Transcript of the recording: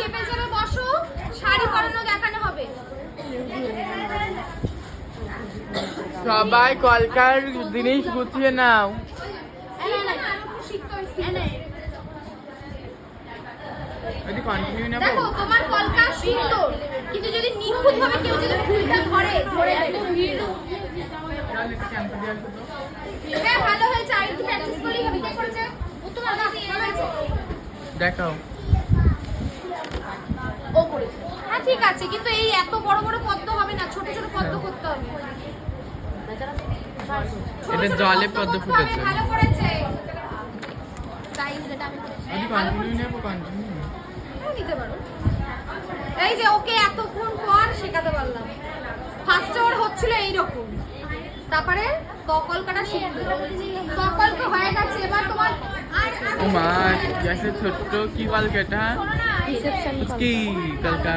চেপে চেপে বসো, শাড়ি পরানো দেখানো হবে। সবাই কলকার জিনিস গুছিয়ে নাও। দেখো তোমার কলকা সুন্দর, কিন্তু যদি নিখুঁত ভাবে কেউ যদি ভুলটা ধরে হ্যাঁ ভালো হয়েছে, আর একটু প্র্যাকটিস করলেই হবে। কে করেছে? ও তোমার ভালো হয়েছে। দেখাও। ও করেছে। হ্যাঁ ঠিক আছে, কিন্তু এই এত বড় বড় পদ্ম হবে না, ছোট ছোট পদ্ম করতে হবে। এটা জলে পদ্ম ফুটেছে। ভালো করেছে। গাইস এটা আমি আমি কন্টিনিউ নেব, কন্টিনিউ নিতে পারো। এই যে ওকে এতক্ষণ পর শেখাতে পারলাম। ফার্স্টে ওর হচ্ছিল এইরকম, তারপরে কলকাটা শিখলো, কলকা হয়ে গেছে। এবার তোমার ও মা, जैसे ছোট্ট কি বল কেটা রিসেপশন কি কলকা